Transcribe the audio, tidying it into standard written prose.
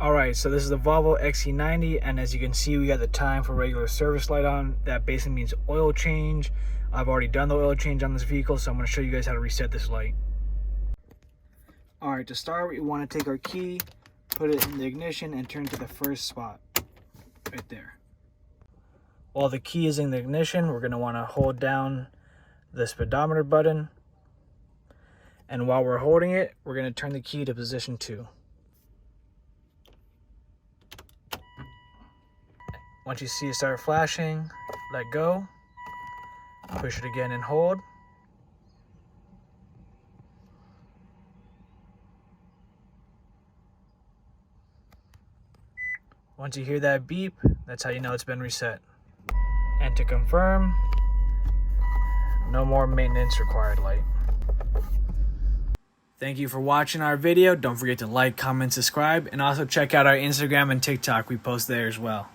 Alright, so this is the Volvo XC90, and as you can see, we got the time for regular service light on. That basically means oil change. I've already done the oil change on this vehicle, so I'm going to show you guys how to reset this light. Alright, to start, we want to take our key, put it in the ignition, and turn to the first spot, right there. While the key is in the ignition, we're going to want to hold down the speedometer button. And while we're holding it, we're going to turn the key to position 2. Once you see it start flashing, let go, push it again and hold. Once you hear that beep, that's how you know it's been reset. And to confirm, no more maintenance required light. Thank you for watching our video. Don't forget to like, comment, subscribe, and also check out our Instagram and TikTok. We post there as well.